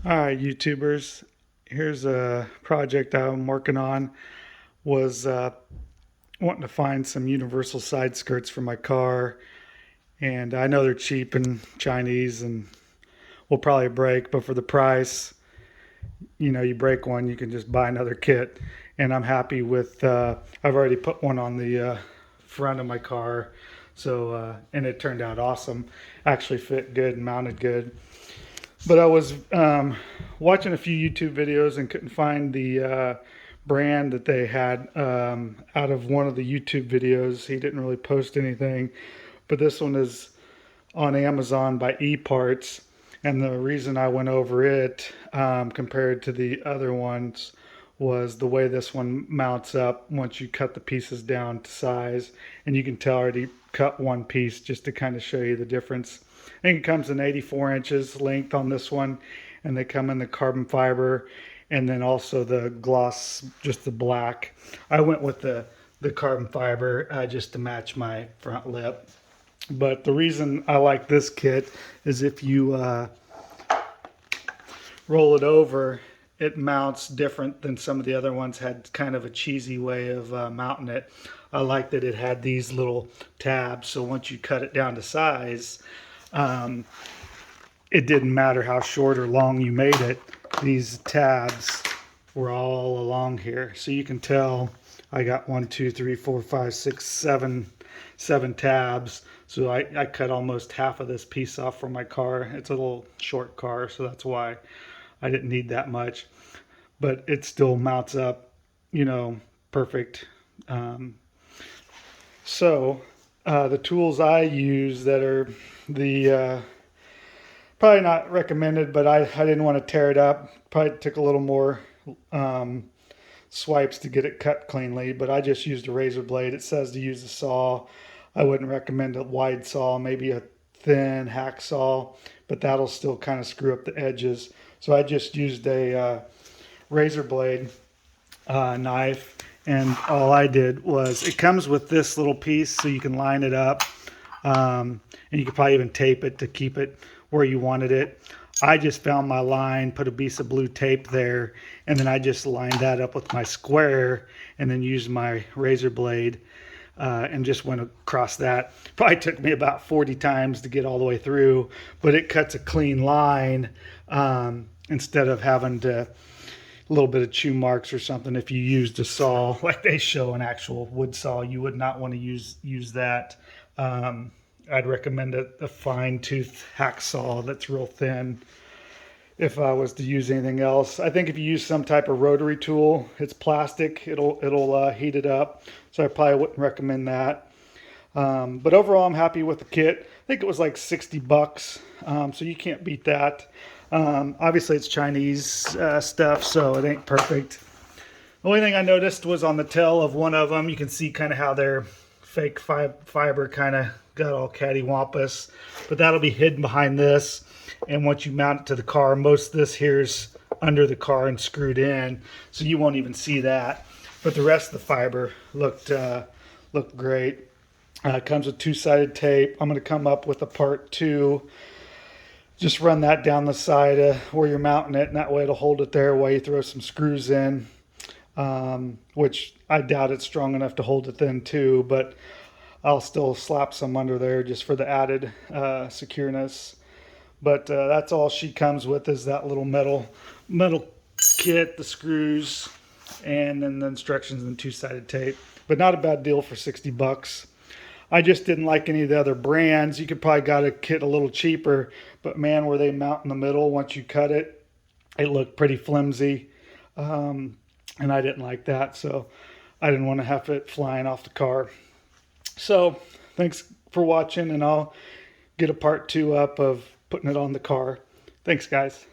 All right, YouTubers. Here's a project I'm working on. Was wanting to find some universal side skirts for my car, and I know they're cheap and Chinese and will probably break, but for the price, you break one, you can just buy another kit. And I'm happy with. I've already put one on the front of my car, so and it turned out awesome. Actually fit good and mounted good. But I was watching a few YouTube videos and couldn't find the brand that they had out of one of the YouTube videos. He didn't really post anything, but this one is on Amazon by eParts. And the reason I went over it compared to the other ones was the way this one mounts up once you cut the pieces down to size. And you can tell I already cut one piece just to kind of show you the difference. I think it comes in 84 inches length on this one, and they come in the carbon fiber and then also the gloss, just the black. I went with the carbon fiber just to match my front lip. But the reason I like this kit is if you roll it over, it mounts different than some of the other ones had kind of a cheesy way of mounting it. I like that it had these little tabs, so once you cut it down to size, it didn't matter how short or long you made it. These tabs were all along here, so you can tell I got 1, 2, 3, 4, 5, 6, 7 tabs. So I cut almost half of this piece off from my car. It's a little short car, so that's why I didn't need that much. But it still mounts up, perfect. So the tools I use that are the probably not recommended, but I didn't want to tear it up. Probably took a little more swipes to get it cut cleanly, but I just used a razor blade. It says to use a saw. I wouldn't recommend a wide saw, maybe a thin hacksaw, but that'll still kind of screw up the edges. So I just used a razor blade knife, and all I did was, it comes with this little piece so you can line it up, and you could probably even tape it to keep it where you wanted it. I just found my line, put a piece of blue tape there, and then I just lined that up with my square and then used my razor blade and just went across that. Probably took me about 40 times to get all the way through, but it cuts a clean line instead of having to a little bit of chew marks or something. If you used a saw like they show, an actual wood saw, you would not want to use that. I'd recommend a fine tooth hacksaw that's real thin if I was to use anything else. I think if you use some type of rotary tool, it's plastic, it'll heat it up, so I probably wouldn't recommend that. But overall, I'm happy with the kit. I think it was like 60 bucks, so you can't beat that. Obviously it's Chinese stuff, so it ain't perfect. The only thing I noticed was on the tail of one of them, you can see kind of how their fake fiber kind of got all cattywampus, but that'll be hidden behind this. And once you mount it to the car, most of this here's under the car and screwed in, so you won't even see that. But the rest of the fiber looked great. It comes with two-sided tape. I'm going to come up with a part 2. Just run that down the side of where you're mounting it, and that way it'll hold it there while you throw some screws in, which I doubt it's strong enough to hold it then too, but I'll still slap some under there just for the added secureness. But that's all she comes with, is that little metal kit, the screws, and then the instructions and two-sided tape. But not a bad deal for 60 bucks. I just didn't like any of the other brands. You could probably got a kit a little cheaper, but man, where they mount in the middle, once you cut it, it looked pretty flimsy. And I didn't like that, so I didn't want to have it flying off the car. So thanks for watching, and I'll get a part 2 up of putting it on the car. Thanks, guys.